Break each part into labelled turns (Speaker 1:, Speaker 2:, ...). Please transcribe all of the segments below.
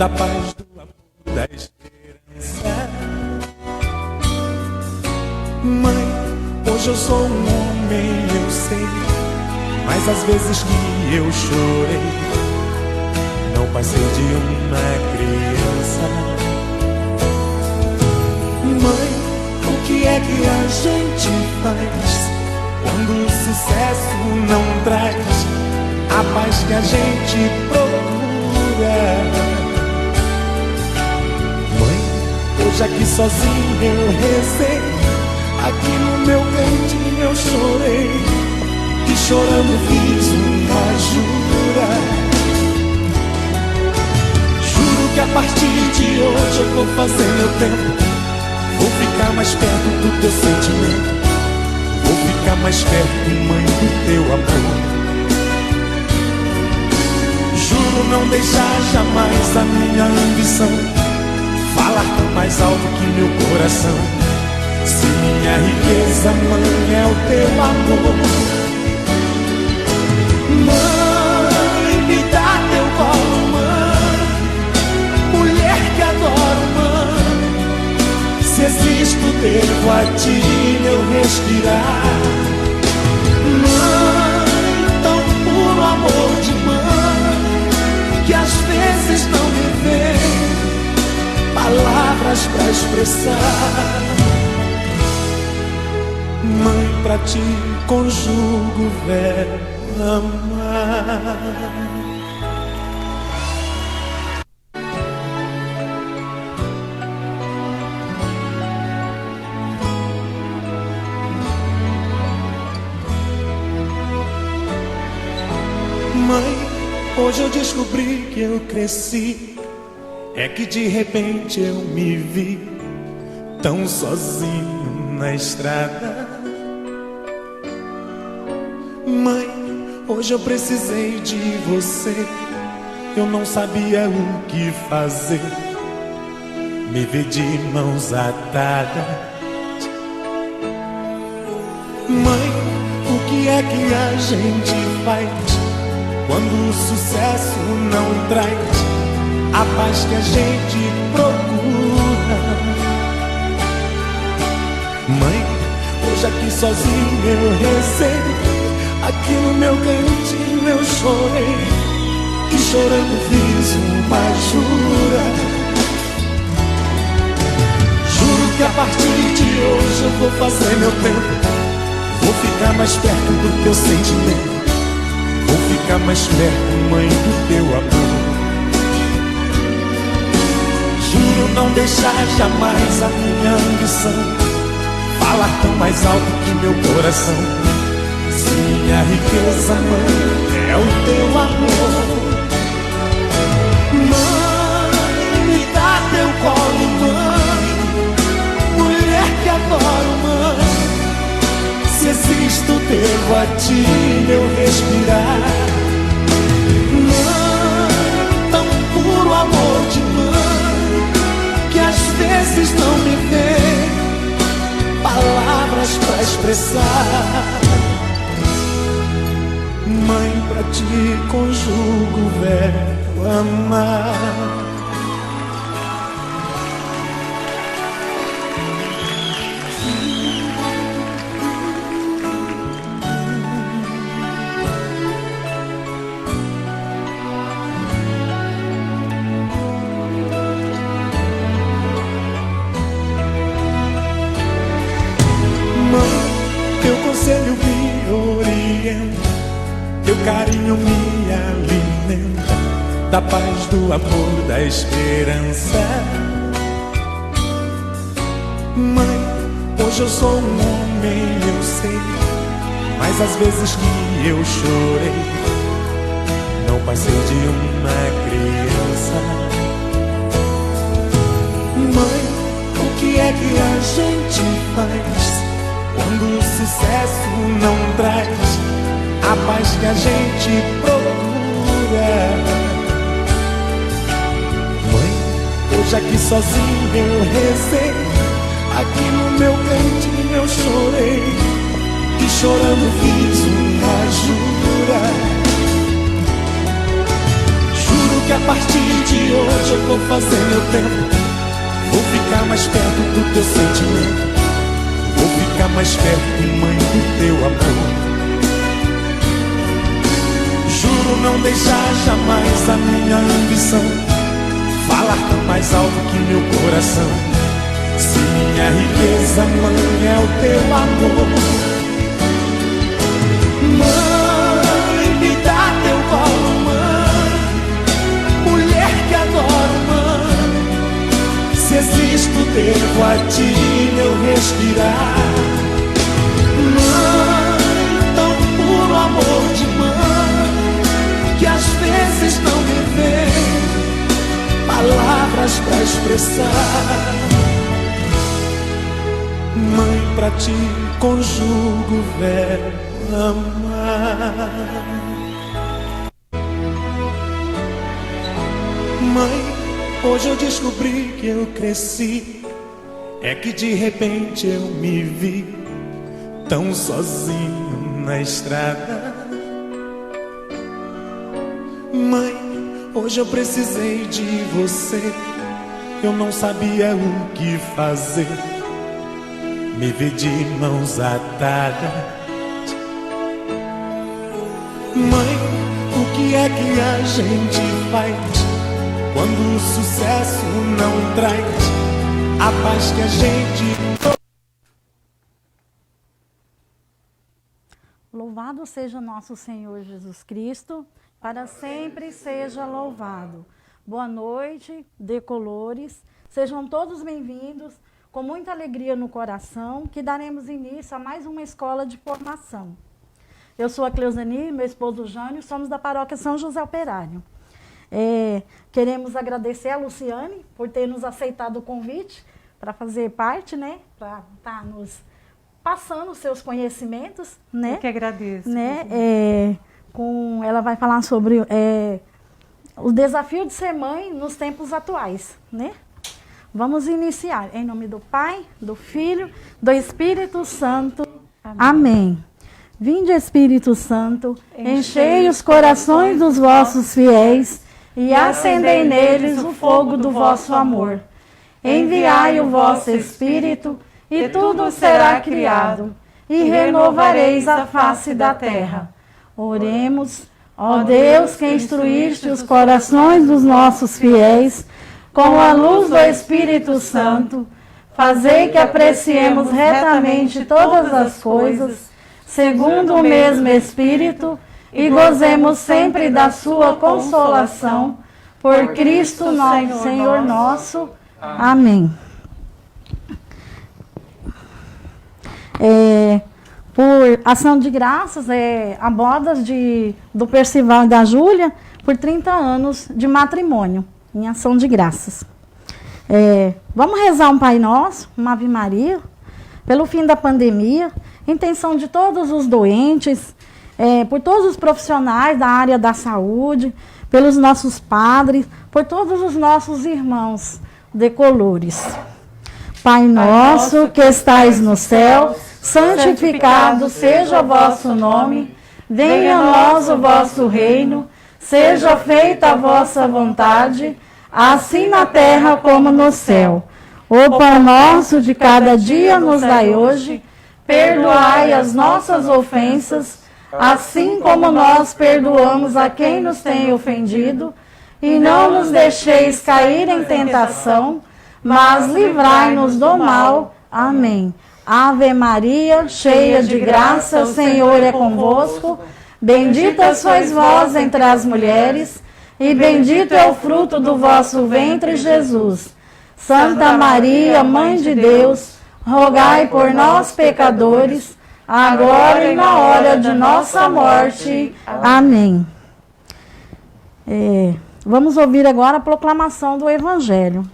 Speaker 1: da paz, do amor, da esperança. Mãe, hoje eu sou um homem, eu sei, mas às vezes que eu chorei, não passei de uma criança. Mãe, o que é que a gente faz quando o sucesso não traz a paz que a gente procura? Mãe, hoje aqui sozinho eu rezei, aqui no meu cantinho eu chorei, e chorando fiz uma jura. Juro que a partir de hoje eu vou fazer meu tempo, vou ficar mais perto do teu sentimento, vou ficar mais perto, mãe, do teu amor. Juro não deixar jamais a minha ambição falar tão mais alto que meu coração. Se minha riqueza, mãe, é o teu amor. Mãe, me dá teu colo, mãe, mulher que adoro, mãe. Se existo, devo a ti meu respirar. Mãe, tão puro amor de mãe, que às vezes não me vem palavras pra expressar. Mãe, pra ti conjugo o verbo amar. Mãe, hoje eu descobri que eu cresci, é que de repente eu me vi tão sozinho na estrada. Mãe, hoje eu precisei de você, eu não sabia o que fazer, me vi de mãos atadas. Mãe, o que é que a gente faz quando o sucesso não traz a paz que a gente procura? Mãe, hoje aqui sozinho eu rezei, aqui no meu cantinho eu chorei, e chorando fiz uma jura. Juro que a partir de hoje eu vou fazer meu tempo, vou ficar mais perto do teu sentimento, vou ficar mais perto, mãe, do teu amor. Juro não deixar jamais a minha ambição falar tão mais alto que meu coração. Se minha riqueza, mãe, é o teu amor. Mãe, me dá teu colo, mãe, mulher que adoro, mãe. Se existo, devo a ti meu respirar. Mãe, tão puro amor de mãe, que às vezes não me vem palavras pra expressar. Mãe, pra ti conjugo o verbo amar. Teu conselho me orienta, teu carinho me alimenta, da paz, do amor, da esperança. Mãe, hoje eu sou um homem, eu sei, mas às vezes que eu chorei, não passei de uma criança. Mãe, o que é que a gente faz quando o sucesso não traz a paz que a gente procura? Mãe, hoje aqui sozinho eu rezei, aqui no meu cantinho eu chorei, e chorando fiz uma jura. Juro que a partir de hoje eu vou fazer meu tempo. Vou ficar mais perto do teu sentimento. Vou ficar mais perto, mãe, do teu amor. Juro não deixar jamais a minha ambição falar tão mais alto que meu coração. Se minha riqueza, mãe, é o teu amor. Mãe, me dá teu colo, mãe, mulher que adoro, mãe. Se existo, devo a ti meu respirar. Mãe, tão puro amor de mãe, que às vezes não me vem palavras pra expressar. Mãe, pra ti conjugo o verbo amar. Mãe, hoje eu descobri que eu cresci. É que de repente eu me vi tão sozinho na estrada. Mãe, hoje eu precisei de você. Eu não sabia o que fazer. Me vi de mãos atadas. Mãe, o que é que a gente faz quando o sucesso não traz a paz que a gente...
Speaker 2: Louvado seja nosso Senhor Jesus Cristo, para sempre seja louvado. Boa noite, decolores, sejam todos bem-vindos. Com muita alegria no coração, que daremos início a mais uma escola de formação. Eu sou a Cleusani, meu esposo Jânio, somos da paróquia São José Operário. Queremos agradecer a Luciane por ter nos aceitado o convite para fazer parte, né? Para estar nos passando os seus conhecimentos, né?
Speaker 3: Eu que agradeço.
Speaker 2: Né? Ela vai falar sobre o desafio de ser mãe nos tempos atuais, né? Vamos iniciar. Em nome do Pai, do Filho, do Espírito Santo. Amém. Amém. Vinde, Espírito Santo, enchei os corações dos vossos fiéis e acendei neles o fogo do vosso amor. Enviai o vosso Espírito e tudo será criado e renovareis a face da terra. Oremos, ó Deus, que instruíste os corações dos nossos fiéis com a luz do Espírito Santo, fazei que apreciemos retamente todas as coisas, segundo o mesmo Espírito, e gozemos sempre da sua consolação, por Cristo nosso Senhor nosso. Amém. Por ação de graças, a bodas do Percival e da Júlia, por 30 anos de matrimônio. Em ação de graças. Vamos rezar um Pai Nosso, uma Ave Maria, pelo fim da pandemia, intenção de todos os doentes, por todos os profissionais da área da saúde, pelos nossos padres, por todos os nossos irmãos decolores. Pai nosso que estais no céu, santificado seja o vosso nome, venha a nós o vosso reino, seja feita a vossa vontade, assim na terra como no céu. O pão nosso de cada dia nos dai hoje, perdoai as nossas ofensas, assim como nós perdoamos a quem nos tem ofendido, e não nos deixeis cair em tentação, mas livrai-nos do mal. Amém. Ave Maria, cheia de graça, o Senhor é convosco. Bendita sois vós entre as mulheres, e bendito é o fruto do vosso ventre, Jesus. Santa Maria, Mãe de Deus, rogai por nós, pecadores, agora e na hora de nossa morte. Amém. Vamos ouvir agora a proclamação do Evangelho.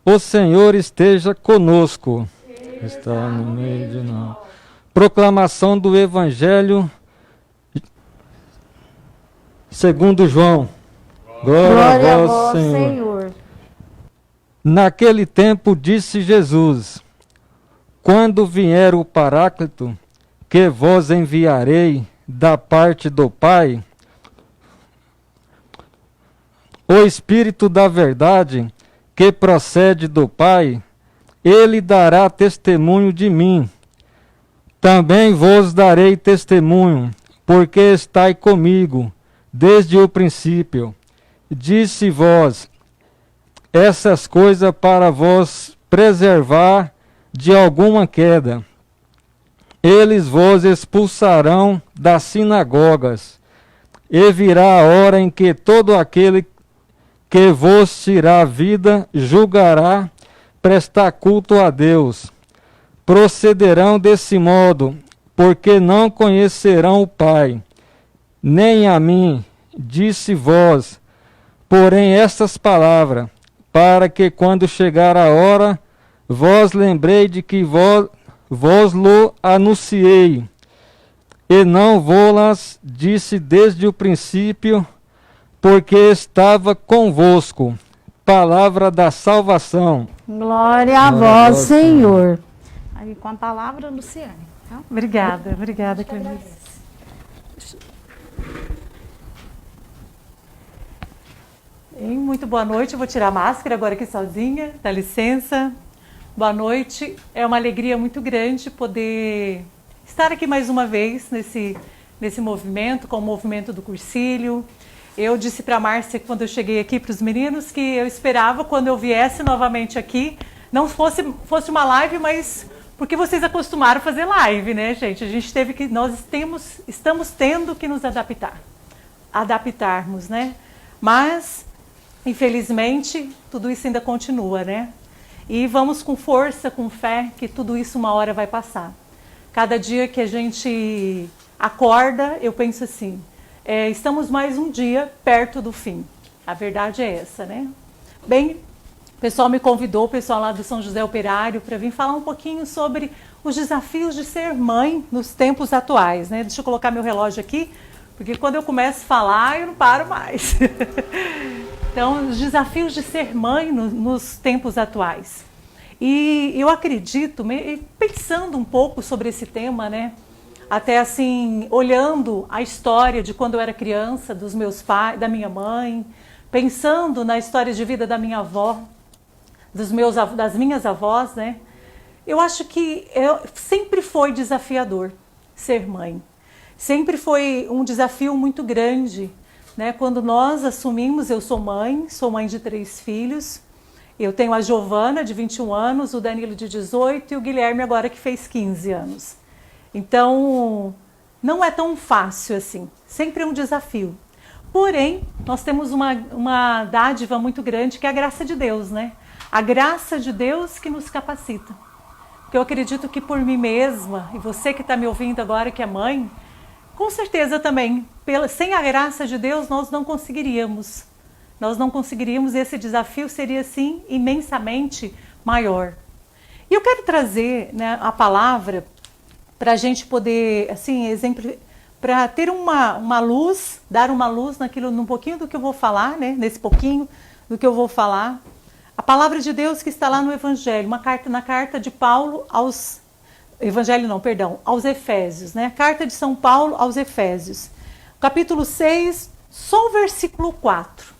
Speaker 4: O Senhor esteja conosco. Está no meio de nós. Proclamação do Evangelho segundo João. Glória a vós, Senhor. Naquele tempo disse Jesus: quando vier o Paráclito, que vos enviarei da parte do Pai, o Espírito da verdade, que procede do Pai, ele dará testemunho de mim. Também vos darei testemunho, porque estai comigo desde o princípio. Disse vós essas coisas para vos preservar de alguma queda. Eles vos expulsarão das sinagogas, e virá a hora em que todo aquele que vos tirar a vida julgará prestar culto a Deus. Procederão desse modo, porque não conhecerão o Pai, nem a mim, disse vós. Porém estas palavras, para que quando chegar a hora, vós lembrei de que vos lo anunciei, e não vou-las disse desde o princípio, porque estava convosco. Palavra da salvação.
Speaker 2: Glória a vós, Senhor. Aí com a palavra, Luciane. Tá?
Speaker 3: Obrigada, Cleonice. Muito boa noite, eu vou tirar a máscara agora aqui sozinha, dá licença. Boa noite, é uma alegria muito grande poder estar aqui mais uma vez nesse movimento, com o movimento do Cursilho. Eu disse para a Márcia, quando eu cheguei aqui, para os meninos, que eu esperava, quando eu viesse novamente aqui, não fosse uma live, mas porque vocês acostumaram a fazer live, né, gente? Nós estamos tendo que nos adaptarmos, né? Mas, infelizmente, tudo isso ainda continua, né? E vamos com força, com fé, que tudo isso uma hora vai passar. Cada dia que a gente acorda, eu penso assim, estamos mais um dia perto do fim. A verdade é essa, né? Bem, o pessoal me convidou, o pessoal lá do São José Operário, para vir falar um pouquinho sobre os desafios de ser mãe nos tempos atuais, né? Deixa eu colocar meu relógio aqui, porque quando eu começo a falar, eu não paro mais. Então, os desafios de ser mãe nos tempos atuais. E eu acredito, pensando um pouco sobre esse tema, né? Até assim, olhando a história de quando eu era criança, dos meus pais, da minha mãe, pensando na história de vida da minha avó, das minhas avós, né? Eu acho que sempre foi desafiador ser mãe. Sempre foi um desafio muito grande, né? Quando nós assumimos, eu sou mãe de 3 filhos. Eu tenho a Giovana, de 21 anos, o Danilo, de 18, e o Guilherme, agora, que fez 15 anos. Então, não é tão fácil assim. Sempre é um desafio. Porém, nós temos uma dádiva muito grande, que é a graça de Deus, né? A graça de Deus que nos capacita. Porque eu acredito que por mim mesma, e você que está me ouvindo agora, que é mãe, com certeza também, sem a graça de Deus, nós não conseguiríamos. Nós não conseguiríamos, e esse desafio seria, assim, imensamente maior. E eu quero trazer, né, a palavra para a gente poder, assim, para ter uma luz, dar uma luz num pouquinho do que eu vou falar, né, nesse pouquinho do que eu vou falar. A palavra de Deus que está lá no Evangelho, na carta de Paulo aos Efésios, né? Carta de São Paulo aos Efésios, capítulo 6, só o versículo 4,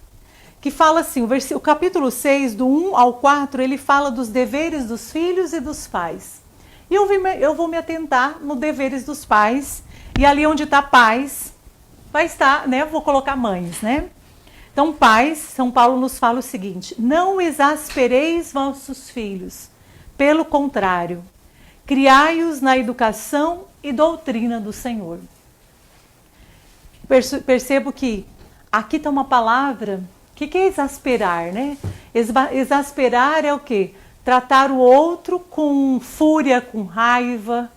Speaker 3: que fala assim, o capítulo 6, do 1 ao 4, ele fala dos deveres dos filhos e dos pais. E eu vou me atentar nos deveres dos pais, e ali onde está pais, vai estar, né? Vou colocar mães, né? Então, pais, São Paulo nos fala o seguinte: não exaspereis vossos filhos, pelo contrário, criai-os na educação e doutrina do Senhor. Percebo que aqui está uma palavra, o que é exasperar, né? Exasperar é o quê? Tratar o outro com fúria, com raiva.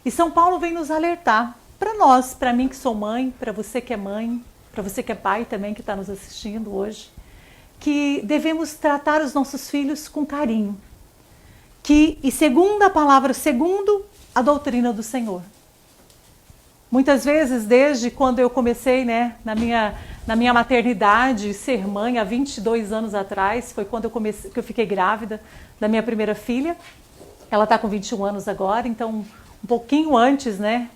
Speaker 3: E São Paulo vem nos alertar, para nós, para mim que sou mãe, para você que é mãe, para você que é pai também, que está nos assistindo hoje, que devemos tratar os nossos filhos com carinho. E segundo a palavra, segundo a doutrina do Senhor. Muitas vezes, desde quando eu comecei, né, na minha maternidade, ser mãe, há 22 anos atrás, foi quando que eu fiquei grávida da minha primeira filha. Ela está com 21 anos agora, então um pouquinho antes, né,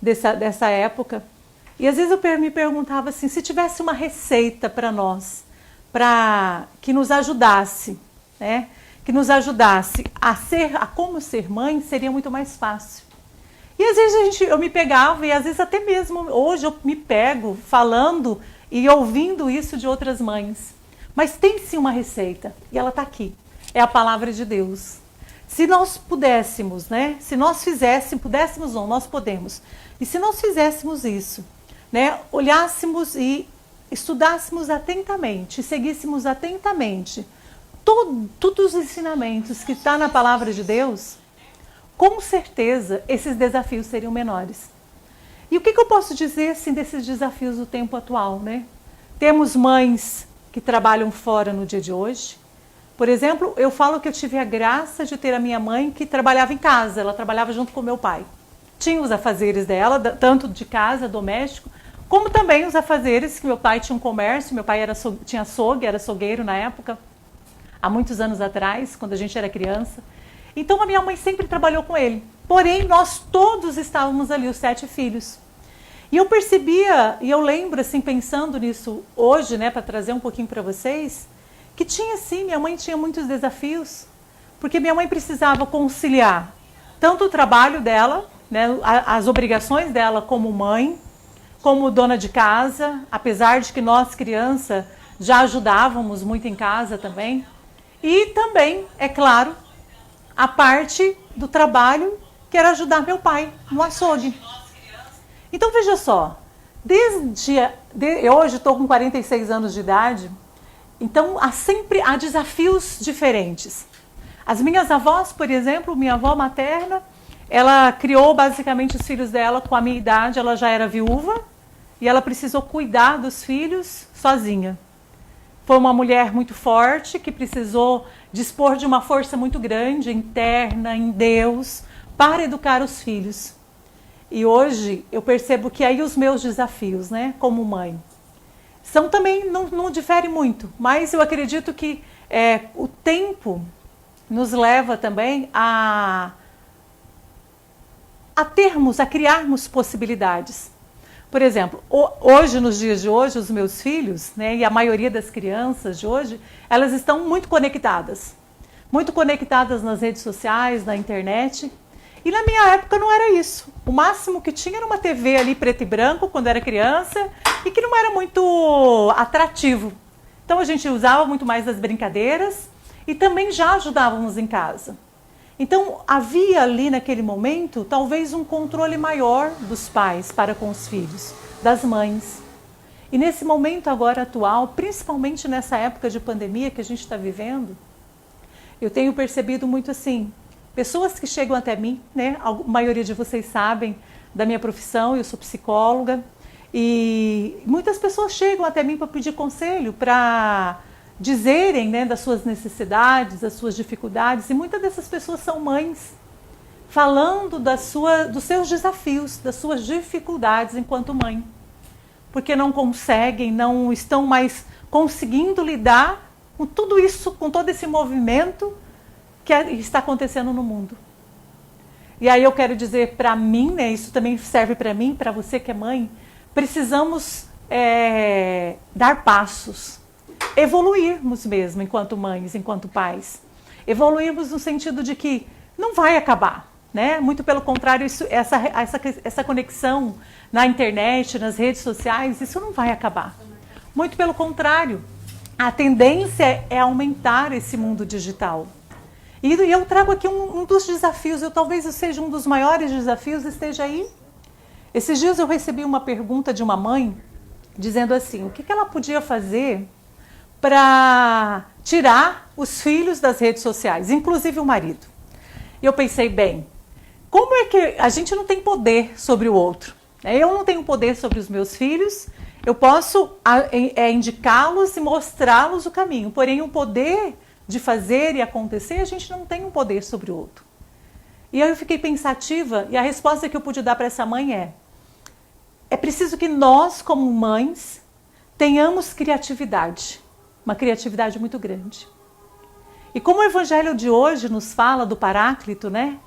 Speaker 3: dessa época. E às vezes eu me perguntava assim, se tivesse uma receita para nós, que nos ajudasse, né? Que nos ajudasse a como ser mãe, seria muito mais fácil. E às vezes eu me pegava, e às vezes até mesmo hoje eu me pego falando e ouvindo isso de outras mães. Mas tem sim uma receita, e ela está aqui. É a palavra de Deus. Se nós pudéssemos, né? Se nós fizéssemos, pudéssemos não, nós podemos. E se nós fizéssemos isso, né? Olhássemos e estudássemos atentamente, seguíssemos atentamente todos os ensinamentos que está na palavra de Deus, com certeza esses desafios seriam menores. E o que eu posso dizer assim, desses desafios do tempo atual, né? Temos mães que trabalham fora no dia de hoje. Por exemplo, eu falo que eu tive a graça de ter a minha mãe que trabalhava em casa, ela trabalhava junto com meu pai. Tinha os afazeres dela, tanto de casa, doméstico, como também os afazeres que meu pai tinha um comércio, meu pai tinha açougue, era açougueiro na época, há muitos anos atrás, quando a gente era criança. Então a minha mãe sempre trabalhou com ele. Porém, nós todos estávamos ali, os 7 filhos. E eu percebia, e eu lembro assim, pensando nisso hoje, né, para trazer um pouquinho para vocês, que tinha sim, minha mãe tinha muitos desafios, porque minha mãe precisava conciliar tanto o trabalho dela, né, as obrigações dela como mãe, como dona de casa, apesar de que nós, criança, já ajudávamos muito em casa também. E também, é claro, a parte do trabalho, que era ajudar meu pai no açougue. Então, veja só, hoje estou com 46 anos de idade, então há desafios diferentes. As minhas avós, por exemplo, minha avó materna, ela criou basicamente os filhos dela com a minha idade, ela já era viúva e ela precisou cuidar dos filhos sozinha. Foi uma mulher muito forte que precisou dispor de uma força muito grande, interna, em Deus, para educar os filhos. E hoje eu percebo que aí os meus desafios, né, como mãe, são também, não difere muito, mas eu acredito que o tempo nos leva também a criarmos possibilidades. Por exemplo, hoje, nos dias de hoje, os meus filhos, né, e a maioria das crianças de hoje, elas estão muito conectadas nas redes sociais, na internet. E na minha época não era isso. O máximo que tinha era uma TV ali preto e branco quando era criança e que não era muito atrativo. Então a gente usava muito mais as brincadeiras e também já ajudávamos em casa. Então havia ali naquele momento talvez um controle maior dos pais para com os filhos, das mães. E nesse momento agora atual, principalmente nessa época de pandemia que a gente está vivendo, eu tenho percebido muito assim, pessoas que chegam até mim, né? A maioria de vocês sabem da minha profissão, eu sou psicóloga, e muitas pessoas chegam até mim para pedir conselho, para dizerem, né, das suas necessidades, das suas dificuldades, e muitas dessas pessoas são mães, falando dos seus desafios, das suas dificuldades enquanto mãe, porque não conseguem, não estão mais conseguindo lidar com tudo isso, com todo esse movimento que está acontecendo no mundo. E aí eu quero dizer para mim, né, isso também serve para mim, para você que é mãe, precisamos dar passos, evoluirmos mesmo enquanto mães, enquanto pais. Evoluirmos no sentido de que não vai acabar, né? Muito pelo contrário, essa conexão na internet, nas redes sociais, isso não vai acabar. Muito pelo contrário, a tendência é aumentar esse mundo digital. E eu trago aqui um dos desafios, talvez seja um dos maiores desafios, esteja aí. Esses dias eu recebi uma pergunta de uma mãe, dizendo assim, o que ela podia fazer para tirar os filhos das redes sociais, inclusive o marido. E eu pensei, bem, como é que a gente não tem poder sobre o outro? Eu não tenho poder sobre os meus filhos, eu posso indicá-los e mostrá-los o caminho, porém o poder de fazer e acontecer, a gente não tem um poder sobre o outro. E aí eu fiquei pensativa e a resposta que eu pude dar para essa mãe é preciso que nós, como mães, tenhamos criatividade, uma criatividade muito grande. E como o evangelho de hoje nos fala do Paráclito, né?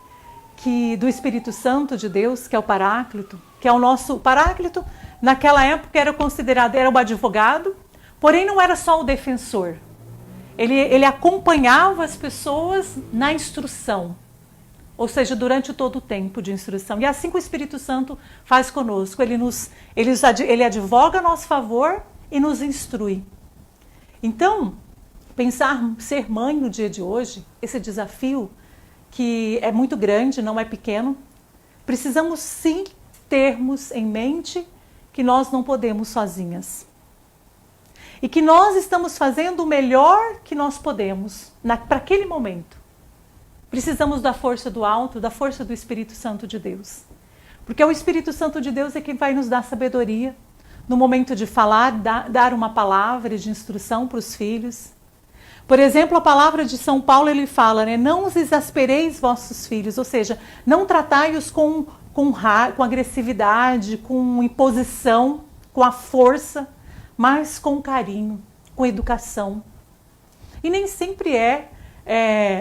Speaker 3: do Espírito Santo de Deus, que é o Paráclito, que é o nosso Paráclito, naquela época era considerado, era o advogado, porém não era só o defensor. Ele acompanhava as pessoas na instrução, ou seja, durante todo o tempo de instrução. E assim que o Espírito Santo faz conosco, ele advoga a nosso favor e nos instrui. Então, pensar ser mãe no dia de hoje, esse desafio que é muito grande, não é pequeno, precisamos sim termos em mente que nós não podemos sozinhas. E que nós estamos fazendo o melhor que nós podemos para aquele momento. Precisamos da força do alto, da força do Espírito Santo de Deus. Porque o Espírito Santo de Deus é quem vai nos dar sabedoria no momento de falar, dar uma palavra de instrução para os filhos. Por exemplo, a palavra de São Paulo, ele fala, né? Não os exaspereis vossos filhos, ou seja, não tratai-os com agressividade, com imposição, com a força, mas com carinho, com educação. E nem sempre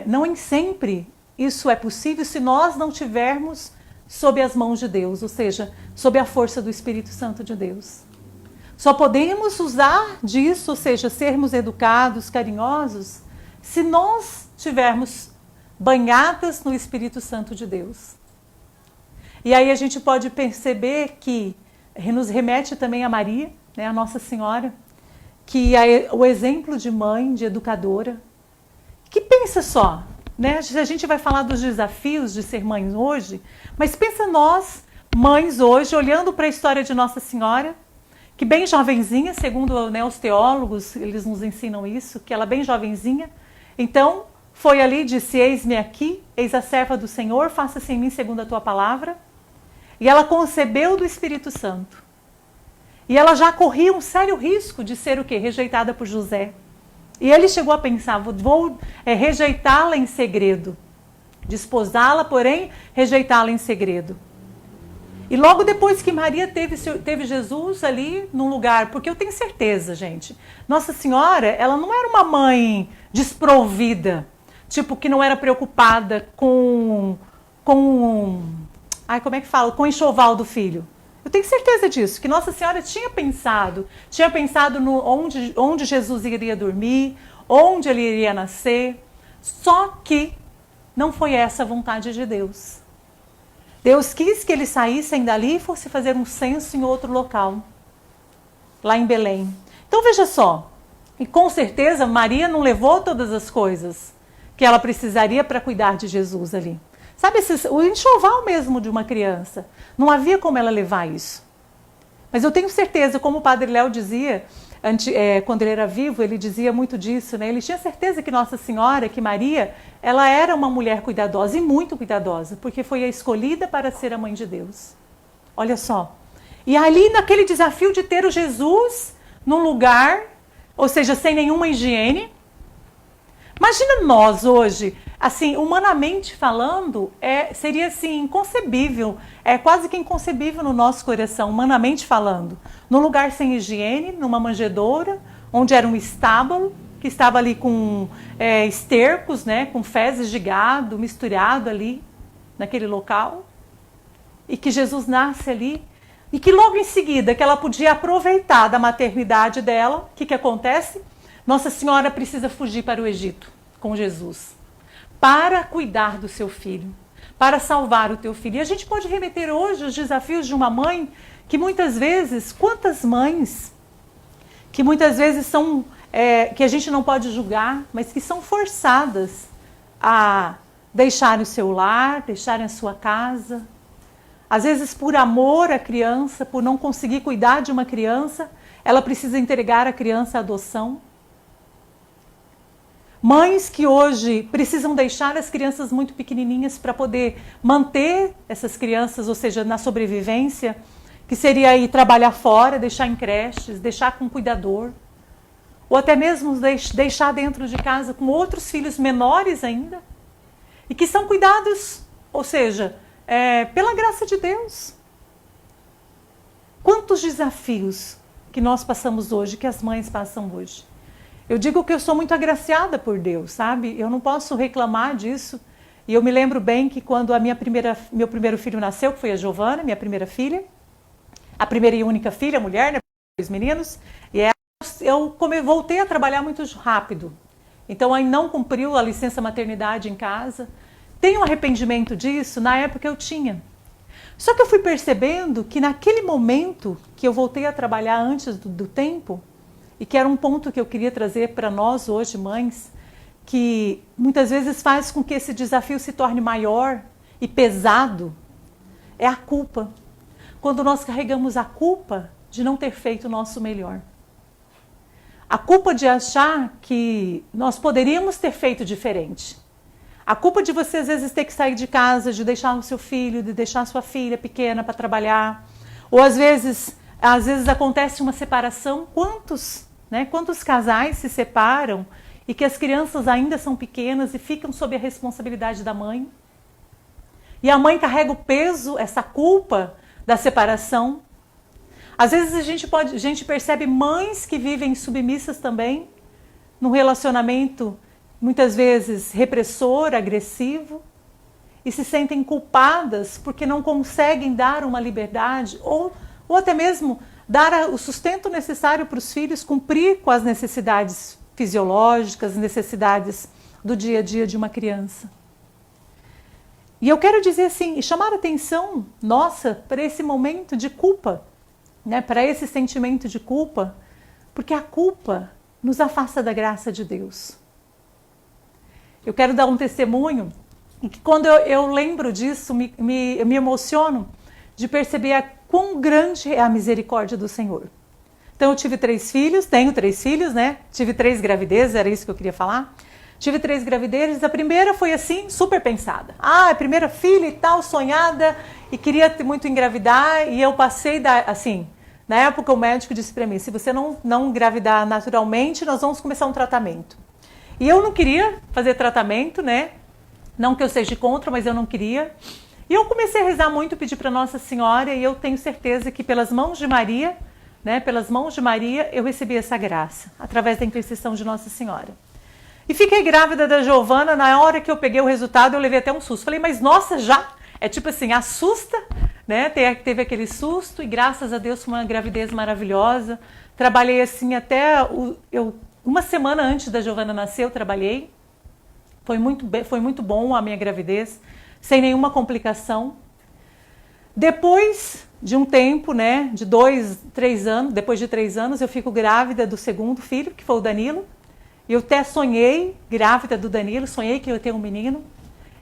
Speaker 3: não sempre isso é possível se nós não tivermos sob as mãos de Deus, ou seja, sob a força do Espírito Santo de Deus. Só podemos usar disso, ou seja, sermos educados, carinhosos, se nós tivermos banhadas no Espírito Santo de Deus. E aí a gente pode perceber que nos remete também a Maria, né, a Nossa Senhora, que é o exemplo de mãe, de educadora, que pensa só, né? A gente vai falar dos desafios de ser mãe hoje, mas pensa nós, mães hoje, olhando para a história de Nossa Senhora, que bem jovenzinha, segundo, né, os teólogos, eles nos ensinam isso, que ela bem jovenzinha, então foi ali e disse, eis-me aqui, eis a serva do Senhor, faça-se em mim segundo a tua palavra, e ela concebeu do Espírito Santo. E ela já corria um sério risco de ser o quê? Rejeitada por José. E ele chegou a pensar, vou rejeitá-la em segredo, desposá-la, porém rejeitá-la em segredo. E logo depois que Maria teve Jesus ali num lugar, porque eu tenho certeza, gente, Nossa Senhora, ela não era uma mãe desprovida, tipo, que não era preocupada com o enxoval do filho. Eu tenho certeza disso, que Nossa Senhora tinha pensado no onde Jesus iria dormir, onde ele iria nascer, só que não foi essa a vontade de Deus. Deus quis que eles saíssem dali e fosse fazer um censo em outro local, lá em Belém. Então veja só, e com certeza Maria não levou todas as coisas que ela precisaria para cuidar de Jesus ali. Sabe, o enxoval mesmo de uma criança, não havia como ela levar isso. Mas eu tenho certeza, como o Padre Léo dizia, quando ele era vivo, ele dizia muito disso, né? Ele tinha certeza que Nossa Senhora, que Maria, ela era uma mulher cuidadosa e muito cuidadosa, porque foi a escolhida para ser a mãe de Deus. Olha só. E ali naquele desafio de ter o Jesus num lugar, ou seja, sem nenhuma higiene. Imagina nós hoje, assim, humanamente falando, seria assim, inconcebível, quase que inconcebível no nosso coração, humanamente falando. Num lugar sem higiene, numa manjedoura, onde era um estábulo, que estava ali com estercos, né, com fezes de gado misturado ali, naquele local. E que Jesus nasce ali, e que logo em seguida, que ela podia aproveitar da maternidade dela, o que acontece? Nossa Senhora precisa fugir para o Egito com Jesus, para cuidar do seu filho, para salvar o teu filho. E a gente pode remeter hoje os desafios de uma mãe que muitas vezes, quantas mães, que muitas vezes são, que a gente não pode julgar, mas que são forçadas a deixarem o seu lar, deixarem a sua casa, às vezes por amor à criança, por não conseguir cuidar de uma criança, ela precisa entregar a criança à adoção. Mães que hoje precisam deixar as crianças muito pequenininhas para poder manter essas crianças, ou seja, na sobrevivência, que seria ir trabalhar fora, deixar em creches, deixar com cuidador, ou até mesmo deixar dentro de casa com outros filhos menores ainda, e que são cuidados, ou seja, pela graça de Deus. Quantos desafios que nós passamos hoje, que as mães passam hoje. Eu digo que eu sou muito agraciada por Deus, sabe? Eu não posso reclamar disso. E eu me lembro bem que quando meu primeiro filho nasceu, que foi a Giovana, minha primeira filha, a primeira e única filha, mulher, né, 2 meninos, e eu voltei a trabalhar muito rápido. Então, aí não cumpriu a licença maternidade em casa. Tenho arrependimento disso? Na época eu tinha. Só que eu fui percebendo que naquele momento que eu voltei a trabalhar antes do tempo, e que era um ponto que eu queria trazer para nós hoje, mães, que muitas vezes faz com que esse desafio se torne maior e pesado, é a culpa. Quando nós carregamos a culpa de não ter feito o nosso melhor. A culpa de achar que nós poderíamos ter feito diferente. A culpa de você às vezes ter que sair de casa, de deixar o seu filho, de deixar a sua filha pequena para trabalhar. Ou às vezes acontece uma separação. Quantos casais se separam e que as crianças ainda são pequenas e ficam sob a responsabilidade da mãe? E a mãe carrega o peso, essa culpa da separação. Às vezes a gente percebe mães que vivem submissas também, num relacionamento muitas vezes repressor, agressivo, e se sentem culpadas porque não conseguem dar uma liberdade ou até mesmo dar o sustento necessário para os filhos, cumprir com as necessidades fisiológicas, necessidades do dia a dia de uma criança. E eu quero dizer assim, e chamar a atenção nossa para esse momento de culpa, né, para esse sentimento de culpa, porque a culpa nos afasta da graça de Deus. Eu quero dar um testemunho, e que quando eu lembro disso, me emociono de perceber quão grande é a misericórdia do Senhor. Então eu tive 3 filhos, tenho 3 filhos, né? Tive 3 gravidezes, era isso que eu queria falar. Tive 3 gravidezes, a primeira foi assim, super pensada. A primeira filha e tal, sonhada, e queria muito engravidar, e eu passei assim, na época o médico disse para mim, se você não engravidar naturalmente, nós vamos começar um tratamento. E eu não queria fazer tratamento, né? Não que eu seja contra, mas eu não queria. E eu comecei a rezar muito, pedir para Nossa Senhora, e eu tenho certeza que pelas mãos de Maria, né, pelas mãos de Maria, eu recebi essa graça, através da intercessão de Nossa Senhora. E fiquei grávida da Giovana, na hora que eu peguei o resultado, eu levei até um susto. Falei, mas nossa, já? É tipo assim, assusta, né? Teve aquele susto, e graças a Deus foi uma gravidez maravilhosa. Trabalhei assim até, uma semana antes da Giovana nascer, eu trabalhei. Foi muito bom a minha gravidez, sem nenhuma complicação. Depois de um tempo, né, de 2, 3 anos, depois de 3 anos, eu fico grávida do segundo filho, que foi o Danilo. Eu até sonhei, grávida do Danilo, sonhei que eu ia ter um menino.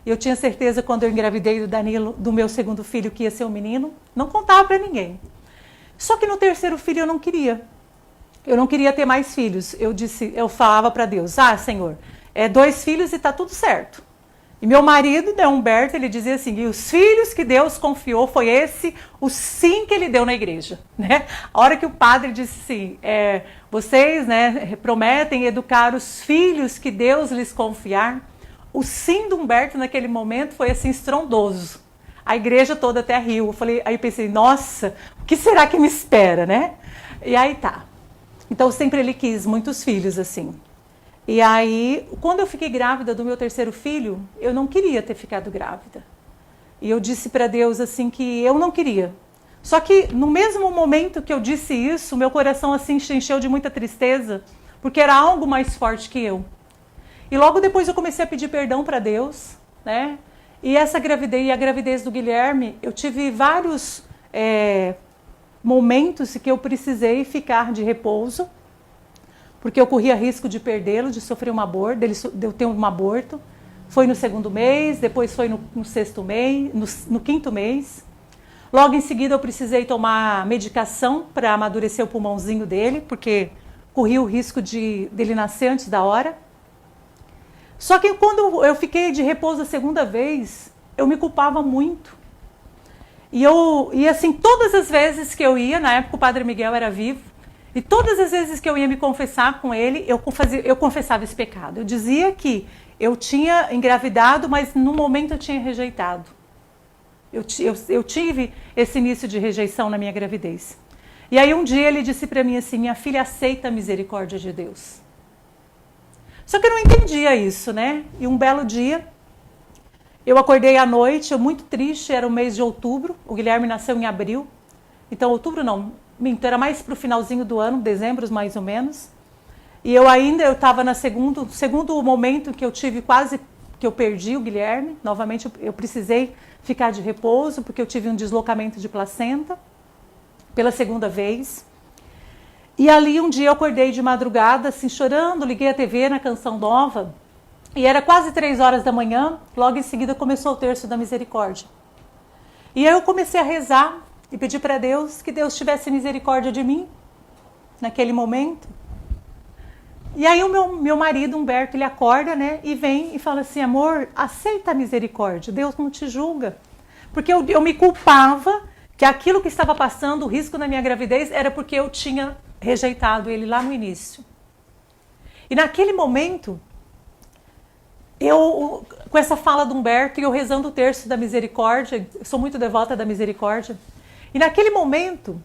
Speaker 3: Eu tinha certeza quando eu engravidei do Danilo, do meu segundo filho, que ia ser um menino. Não contava para ninguém. Só que no terceiro filho eu não queria. Eu não queria ter mais filhos. Eu falava para Deus, Senhor, 2 filhos e tá tudo certo. E meu marido, né, Humberto, ele dizia assim, e os filhos que Deus confiou foi esse, o sim que ele deu na igreja. Né? A hora que o padre disse assim, vocês, né, prometem educar os filhos que Deus lhes confiar, o sim do Humberto naquele momento foi assim estrondoso. A igreja toda até riu. Aí eu pensei, nossa, o que será que me espera, né? E aí tá. Então sempre ele quis muitos filhos assim. E aí, quando eu fiquei grávida do meu terceiro filho, eu não queria ter ficado grávida. E eu disse para Deus assim que eu não queria. Só que no mesmo momento que eu disse isso, meu coração assim se encheu de muita tristeza, porque era algo mais forte que eu. E logo depois eu comecei a pedir perdão para Deus, né? E essa gravidez e a gravidez do Guilherme, eu tive vários momentos que eu precisei ficar de repouso, porque eu corria risco de perdê-lo, de sofrer um aborto, de eu ter um aborto. Foi no 2º mês, depois foi no 6º mês, no 5º mês. Logo em seguida eu precisei tomar medicação para amadurecer o pulmãozinho dele, porque corria o risco dele nascer antes da hora. Só que quando eu fiquei de repouso a 2ª vez, eu me culpava muito. E assim, todas as vezes que eu ia, na época o Padre Miguel era vivo, e todas as vezes que eu ia me confessar com ele, eu confessava esse pecado. Eu dizia que eu tinha engravidado, mas no momento eu tinha rejeitado. Eu tive esse início de rejeição na minha gravidez. E aí um dia ele disse para mim assim, minha filha, aceita a misericórdia de Deus. Só que eu não entendia isso, né? E um belo dia, Eu acordei à noite, eu muito triste, era o mês de outubro, o Guilherme nasceu em abril, então outubro não, minto, era mais para o finalzinho do ano, dezembro mais ou menos. E eu estava no segundo momento que eu tive quase, que eu perdi o Guilherme, novamente eu precisei ficar de repouso, porque eu tive um deslocamento de placenta, pela segunda vez. E ali um dia eu acordei de madrugada, assim, chorando, liguei a TV na Canção Nova, e era quase 3 horas da manhã, logo em seguida começou o terço da misericórdia. E aí eu comecei a rezar e pedir para Deus que Deus tivesse misericórdia de mim, naquele momento. E aí o meu marido, Humberto, ele acorda, né, e vem e fala assim, amor, aceita a misericórdia, Deus não te julga. Porque eu me culpava que aquilo que estava passando, o risco na minha gravidez, era porque eu tinha rejeitado ele lá no início. E naquele momento, com essa fala do Humberto e eu rezando o terço da misericórdia, eu sou muito devota da misericórdia, e naquele momento,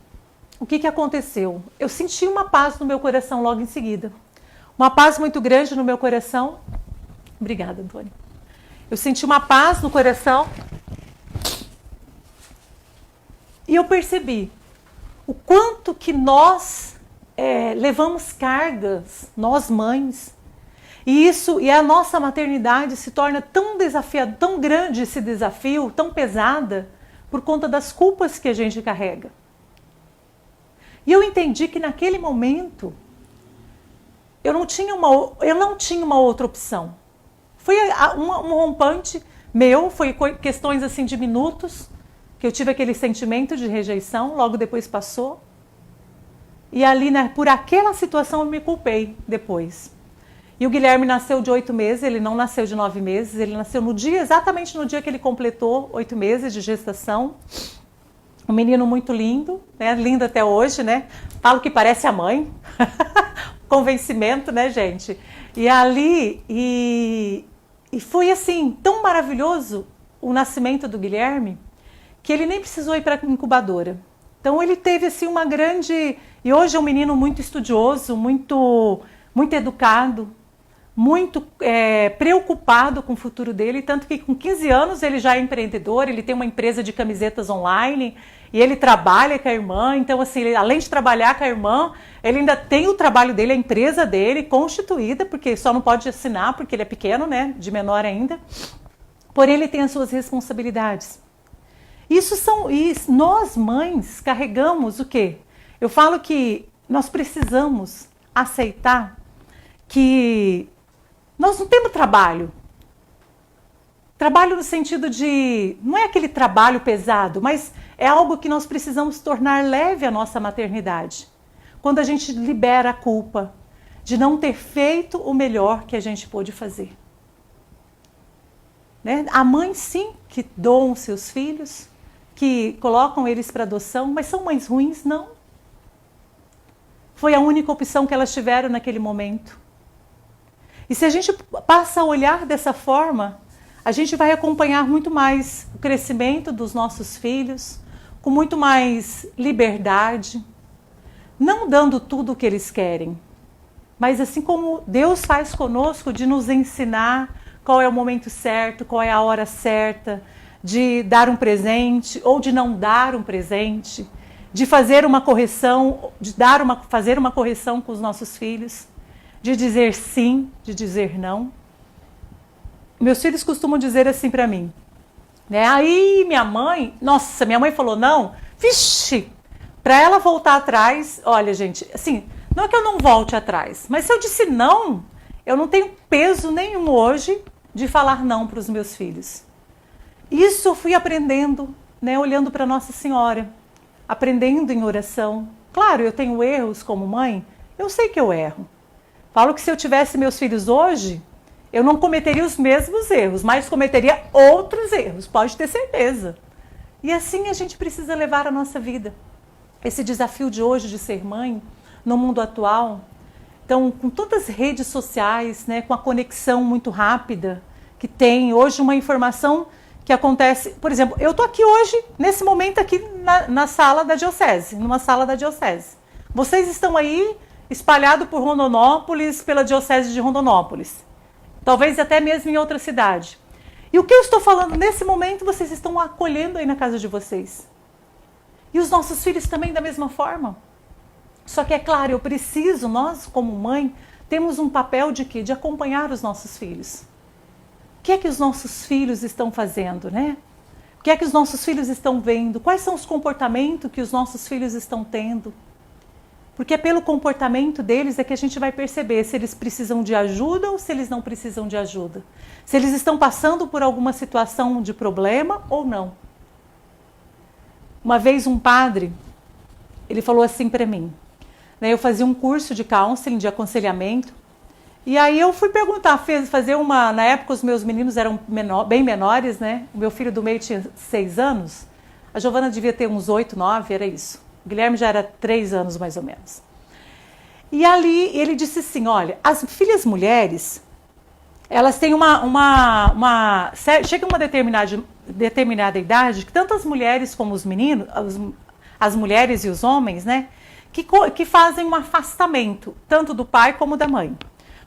Speaker 3: o que aconteceu? Eu senti uma paz no meu coração logo em seguida. Uma paz muito grande no meu coração. Obrigada, Antônio. Eu senti uma paz no coração. E eu percebi o quanto que nós levamos cargas, nós mães. E a nossa maternidade se torna tão desafiadora, tão grande esse desafio, tão pesada, por conta das culpas que a gente carrega. E eu entendi que naquele momento eu não tinha uma outra opção. Foi um rompante meu, foi questões assim de minutos, que eu tive aquele sentimento de rejeição, logo depois passou. E ali, por aquela situação, eu me culpei depois. E o Guilherme nasceu de 8 meses, ele não nasceu de 9 meses, ele nasceu exatamente no dia que ele completou 8 meses de gestação. Um menino muito lindo, né? Lindo até hoje, né? Falo que parece a mãe. Convencimento, né, gente? E ali, e foi assim, tão maravilhoso o nascimento do Guilherme, que ele nem precisou ir para a incubadora. Então ele teve assim uma grande... E hoje é um menino muito estudioso, muito educado, muito preocupado com o futuro dele, tanto que com 15 anos ele já é empreendedor, ele tem uma empresa de camisetas online, e ele trabalha com a irmã, então assim, ele, além de trabalhar com a irmã, ele ainda tem o trabalho dele, a empresa dele constituída, porque só não pode assinar porque ele é pequeno, né, de menor ainda, porém ele tem as suas responsabilidades. E nós mães carregamos o quê? Eu falo que nós precisamos aceitar que nós não temos trabalho. Trabalho no sentido de, não é aquele trabalho pesado, mas é algo que nós precisamos tornar leve a nossa maternidade. Quando a gente libera a culpa de não ter feito o melhor que a gente pôde fazer. Né? Há mães, sim, que doam seus filhos, que colocam eles para adoção, mas são mães ruins? Não. Foi a única opção que elas tiveram naquele momento. E se a gente passa a olhar dessa forma, a gente vai acompanhar muito mais o crescimento dos nossos filhos, com muito mais liberdade, não dando tudo o que eles querem, mas assim como Deus faz conosco, de nos ensinar qual é o momento certo, qual é a hora certa, de dar um presente ou de não dar um presente, de fazer uma correção, fazer uma correção com os nossos filhos, de dizer sim, de dizer não. Meus filhos costumam dizer assim para mim, né? Aí minha mãe falou não, vixe, para ela voltar atrás, olha gente, assim, não é que eu não volte atrás, mas se eu disse não, eu não tenho peso nenhum hoje de falar não para os meus filhos. Isso eu fui aprendendo, né, olhando para Nossa Senhora, aprendendo em oração. Claro, eu tenho erros como mãe, eu sei que eu erro. Falo que se eu tivesse meus filhos hoje, eu não cometeria os mesmos erros, mas cometeria outros erros, pode ter certeza. E assim a gente precisa levar a nossa vida. Esse desafio de hoje de ser mãe, no mundo atual, então com todas as redes sociais, né, com a conexão muito rápida que tem hoje, uma informação que acontece, por exemplo, eu estou aqui hoje, nesse momento aqui na sala da diocese, numa sala da diocese. Vocês estão aí espalhados por Rondonópolis, pela diocese de Rondonópolis. Talvez até mesmo em outra cidade. E o que eu estou falando nesse momento, vocês estão acolhendo aí na casa de vocês. E os nossos filhos também da mesma forma. Só que é claro, eu preciso, nós como mãe, temos um papel de quê? De acompanhar os nossos filhos. O que é que os nossos filhos estão fazendo, né? O que é que os nossos filhos estão vendo? Quais são os comportamentos que os nossos filhos estão tendo? Porque é pelo comportamento deles é que a gente vai perceber se eles precisam de ajuda ou se eles não precisam de ajuda. Se eles estão passando por alguma situação de problema ou não. Uma vez um padre, ele falou assim para mim, né, eu fazia um curso de counseling, de aconselhamento, e aí eu fui perguntar, fazer uma, na época os meus meninos eram bem menores, né, o meu filho do meio tinha 6 anos, a Giovana devia ter uns 8, 9, era isso. O Guilherme já era 3 anos mais ou menos. E ali ele disse assim, olha, as filhas mulheres, elas têm chega uma determinada idade que tanto as mulheres como os meninos, as mulheres e os homens, né, que fazem um afastamento, tanto do pai como da mãe.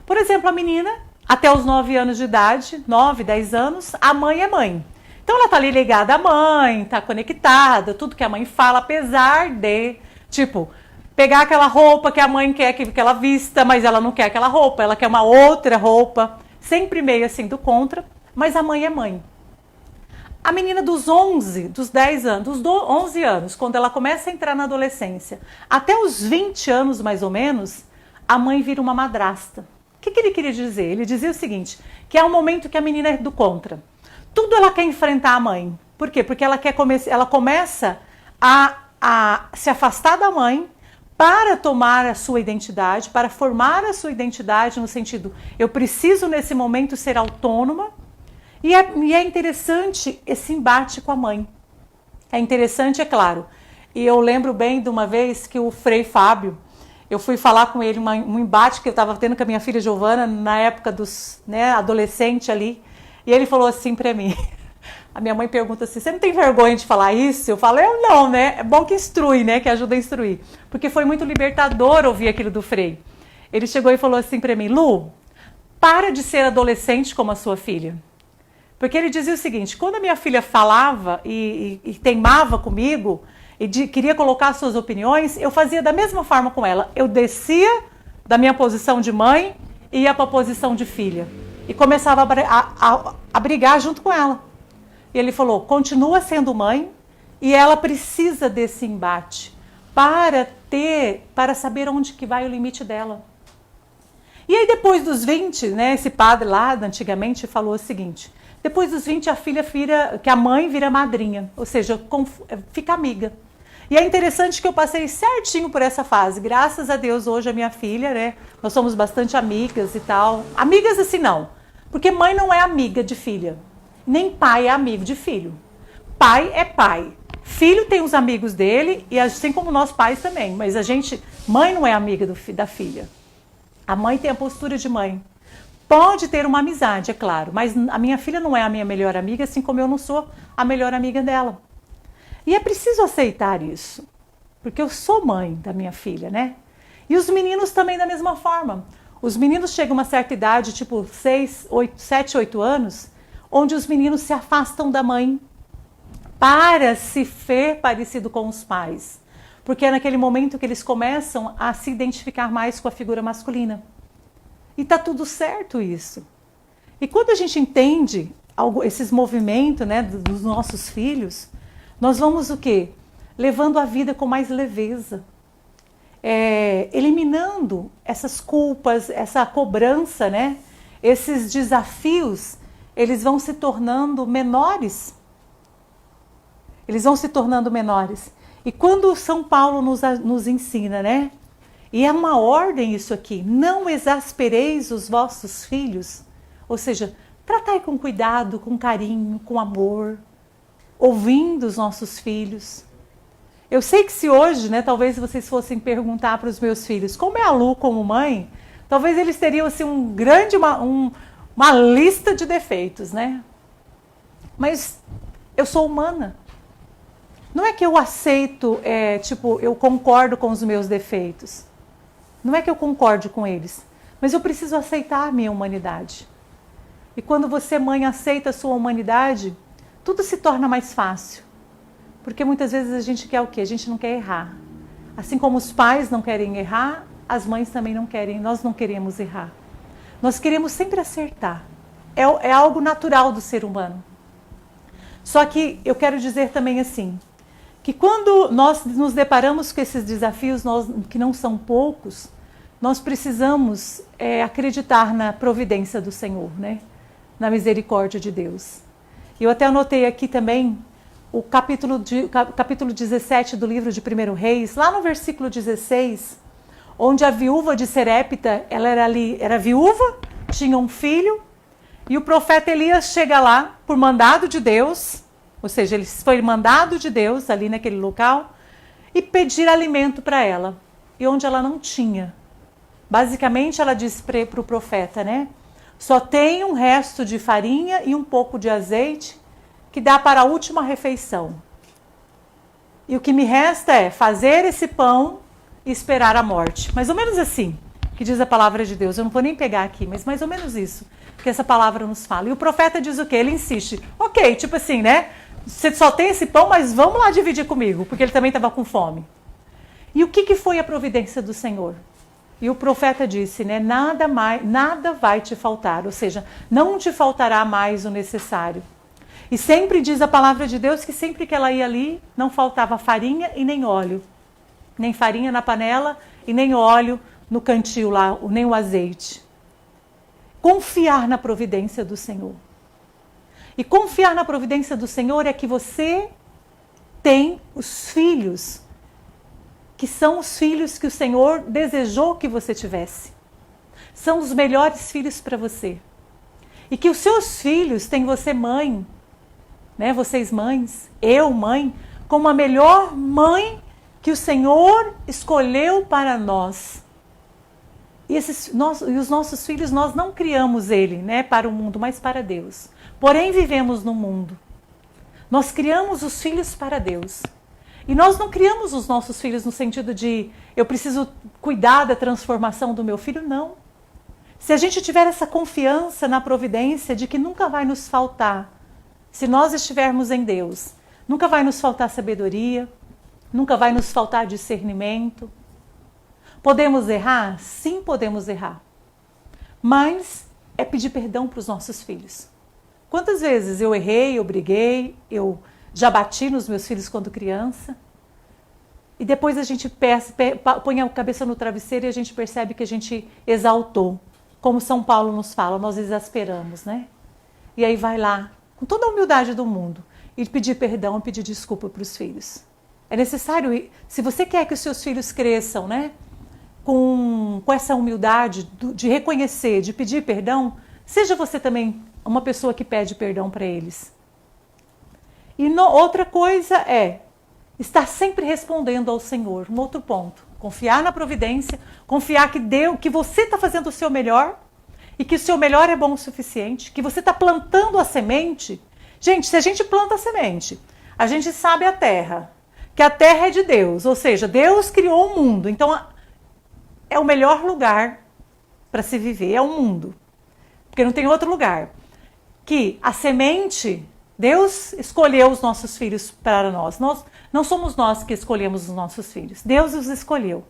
Speaker 3: Por exemplo, a menina, até os 9 anos de idade, 9, 10 anos, a mãe é mãe. Então ela tá ali ligada à mãe, tá conectada, tudo que a mãe fala, apesar de, tipo, pegar aquela roupa que a mãe quer que ela vista, mas ela não quer aquela roupa, ela quer uma outra roupa, sempre meio assim do contra, mas a mãe é mãe. A menina dos 11, dos 10 anos, dos 11 anos, quando ela começa a entrar na adolescência, até os 20 anos mais ou menos, a mãe vira uma madrasta. O que ele queria dizer? Ele dizia o seguinte, que é o momento que a menina é do contra. Tudo ela quer enfrentar a mãe. Por quê? Porque ela começa a se afastar da mãe para tomar a sua identidade, para formar a sua identidade no sentido, eu preciso nesse momento ser autônoma. E é interessante esse embate com a mãe. É interessante, é claro. E eu lembro bem de uma vez que o Frei Fábio, eu fui falar com ele, um embate que eu estava tendo com a minha filha Giovana, na época dos, né, adolescente ali, e ele falou assim para mim, a minha mãe pergunta assim, você não tem vergonha de falar isso? Eu falo, eu não, né? É bom que instrui, né? Que ajuda a instruir. Porque foi muito libertador ouvir aquilo do Frei. Ele chegou e falou assim para mim, Lu, para de ser adolescente como a sua filha. Porque ele dizia o seguinte, quando a minha filha falava e teimava comigo, e queria colocar suas opiniões, eu fazia da mesma forma com ela. Eu descia da minha posição de mãe e ia para a posição de filha. E começava a brigar junto com ela. E ele falou, continua sendo mãe e ela precisa desse embate para saber onde que vai o limite dela. E aí depois dos 20, né, esse padre lá, antigamente, falou o seguinte, depois dos 20 que a mãe vira madrinha, ou seja, fica amiga. E é interessante que eu passei certinho por essa fase. Graças a Deus, hoje a minha filha, né? Nós somos bastante amigas e tal. Amigas assim não. Porque mãe não é amiga de filha. Nem pai é amigo de filho. Pai é pai. Filho tem os amigos dele, e assim como nós pais também. Mas mãe não é amiga da filha. A mãe tem a postura de mãe. Pode ter uma amizade, é claro. Mas a minha filha não é a minha melhor amiga, assim como eu não sou a melhor amiga dela. E é preciso aceitar isso, porque eu sou mãe da minha filha, né? E os meninos também da mesma forma. Os meninos chegam a uma certa idade, tipo 7, 8 anos, onde os meninos se afastam da mãe para se ver parecido com os pais. Porque é naquele momento que eles começam a se identificar mais com a figura masculina. E tá tudo certo isso. E quando a gente entende esses movimentos, né, dos nossos filhos, nós vamos o quê? Levando a vida com mais leveza. Eliminando essas culpas, essa cobrança, né? Esses desafios, eles vão se tornando menores. Eles vão se tornando menores. E quando São Paulo nos ensina, né? E é uma ordem isso aqui, não exaspereis os vossos filhos. Ou seja, tratai com cuidado, com carinho, com amor, ouvindo os nossos filhos. Eu sei que se hoje, né, talvez vocês fossem perguntar para os meus filhos como é a Lu como mãe, talvez eles teriam assim, uma lista de defeitos, né? Mas eu sou humana. Não é que eu aceito, eu concordo com os meus defeitos. Não é que eu concorde com eles, mas eu preciso aceitar a minha humanidade. E quando você, mãe, aceita a sua humanidade, tudo se torna mais fácil. Porque muitas vezes a gente quer o quê? A gente não quer errar. Assim como os pais não querem errar, as mães também não querem, nós não queremos errar. Nós queremos sempre acertar. É algo natural do ser humano. Só que eu quero dizer também assim, que quando nós nos deparamos com esses desafios, que não são poucos, nós precisamos acreditar na providência do Senhor, né? Na misericórdia de Deus. Eu até anotei aqui também o capítulo 17 do livro de 1 Reis, lá no versículo 16, onde a viúva de Serepta, ela era viúva, tinha um filho, e o profeta Elias chega lá por mandado de Deus, ou seja, ele foi mandado de Deus ali naquele local, e pedir alimento para ela, e onde ela não tinha. Basicamente ela disse para o profeta, né? Só tem um resto de farinha e um pouco de azeite que dá para a última refeição. E o que me resta é fazer esse pão e esperar a morte. Mais ou menos assim, que diz a palavra de Deus. Eu não vou nem pegar aqui, mas mais ou menos isso que essa palavra nos fala. E o profeta diz o quê? Ele insiste. Ok, tipo assim, né? Você só tem esse pão, mas vamos lá dividir comigo, porque ele também estava com fome. E o que foi a providência do Senhor? E o profeta disse, né? Nada vai te faltar, ou seja, não te faltará mais o necessário. E sempre diz a palavra de Deus que sempre que ela ia ali, não faltava farinha e nem óleo. Nem farinha na panela e nem óleo no cantil lá, nem o azeite. Confiar na providência do Senhor. E confiar na providência do Senhor é que você tem os filhos, que são os filhos que o Senhor desejou que você tivesse. São os melhores filhos para você. E que os seus filhos têm você mãe, né? Vocês mães, eu mãe, como a melhor mãe que o Senhor escolheu para nós. E os nossos filhos, nós não criamos ele, né, para o mundo, mas para Deus. Porém, vivemos no mundo. Nós criamos os filhos para Deus. E nós não criamos os nossos filhos no sentido de eu preciso cuidar da transformação do meu filho, não. Se a gente tiver essa confiança na providência de que nunca vai nos faltar, se nós estivermos em Deus, nunca vai nos faltar sabedoria, nunca vai nos faltar discernimento. Podemos errar? Sim, podemos errar. Mas é pedir perdão para os nossos filhos. Quantas vezes eu errei, eu briguei, eu já bati nos meus filhos quando criança, e depois a gente põe a cabeça no travesseiro e a gente percebe que a gente exaltou. Como São Paulo nos fala, nós exasperamos, né? E aí vai lá, com toda a humildade do mundo, e pedir perdão e pedir desculpa para os filhos. É necessário, se você quer que os seus filhos cresçam, né, com essa humildade de reconhecer, de pedir perdão, seja você também uma pessoa que pede perdão para eles. E outra coisa é estar sempre respondendo ao Senhor. Um outro ponto, confiar na providência, confiar que você está fazendo o seu melhor e que o seu melhor é bom o suficiente, que você está plantando a semente. Gente, se a gente planta a semente, a gente sabe a terra, que a terra é de Deus, ou seja, Deus criou o mundo, então é o melhor lugar para se viver, é o mundo, porque não tem outro lugar. Que a semente, Deus escolheu os nossos filhos para nós, não somos nós que escolhemos os nossos filhos, Deus os escolheu.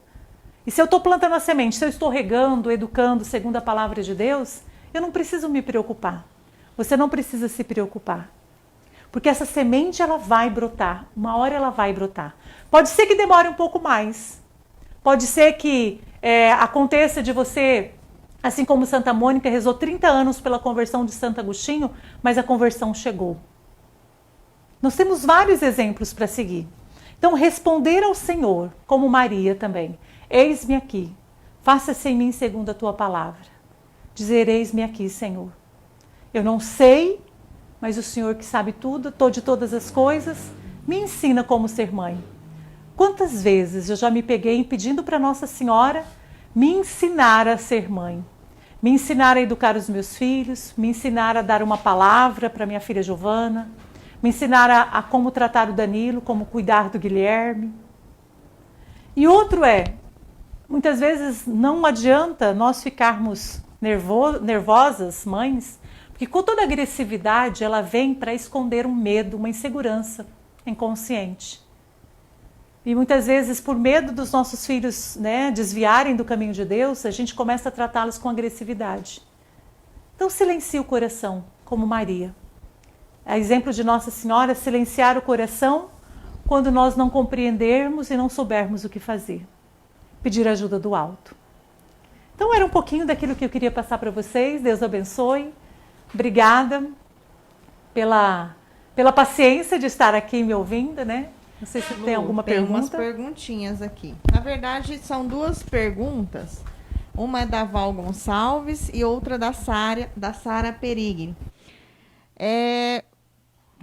Speaker 3: E se eu estou plantando a semente, se eu estou regando, educando segundo a palavra de Deus, eu não preciso me preocupar, você não precisa se preocupar. Porque essa semente ela vai brotar, uma hora ela vai brotar. Pode ser que demore um pouco mais, pode ser que aconteça de você, assim como Santa Mônica rezou 30 anos pela conversão de Santo Agostinho, mas a conversão chegou. Nós temos vários exemplos para seguir. Então, responder ao Senhor, como Maria também, eis-me aqui, faça-se em mim segundo a tua palavra. Dizer, eis-me aqui, Senhor. Eu não sei, mas o Senhor que sabe tudo, de todas as coisas, me ensina como ser mãe. Quantas vezes eu já me peguei pedindo para Nossa Senhora me ensinar a ser mãe, me ensinar a educar os meus filhos, me ensinar a dar uma palavra para minha filha Giovana, me ensinar a como tratar o Danilo, como cuidar do Guilherme. E outro muitas vezes não adianta nós ficarmos nervosas, mães, Porque com toda agressividade, ela vem para esconder um medo, uma insegurança inconsciente. E muitas vezes, por medo dos nossos filhos, né, desviarem do caminho de Deus, a gente começa a tratá-los com agressividade. Então silencie o coração, como Maria. A exemplo de Nossa Senhora, silenciar o coração quando nós não compreendermos e não soubermos o que fazer. Pedir ajuda do alto. Então era um pouquinho daquilo que eu queria passar para vocês. Deus abençoe. Obrigada pela paciência de estar aqui me ouvindo, né? Não sei se tem alguma pergunta.
Speaker 5: Tem umas perguntinhas aqui. Na verdade, são duas perguntas. Uma é da Val Gonçalves e outra da Sara Perigni. É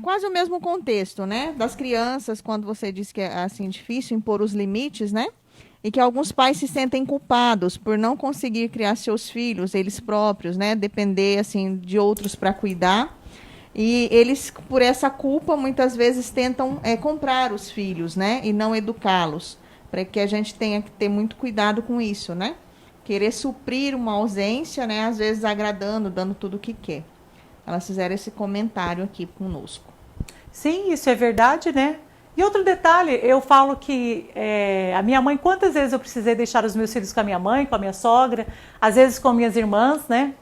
Speaker 5: quase o mesmo contexto, né? Das crianças, quando você disse que é assim difícil impor os limites, né? E que alguns pais se sentem culpados por não conseguir criar seus filhos, eles próprios, né? Depender assim de outros para cuidar. E eles, por essa culpa, muitas vezes tentam comprar os filhos, né? E não educá-los. Para que a gente tenha que ter muito cuidado com isso, né? Querer suprir uma ausência, né? Às vezes agradando, dando tudo o que quer. Elas fizeram esse comentário aqui conosco.
Speaker 3: Sim, isso é verdade, né? E outro detalhe, eu falo que a minha mãe, quantas vezes eu precisei deixar os meus filhos com a minha mãe, com a minha sogra, às vezes com minhas irmãs, né?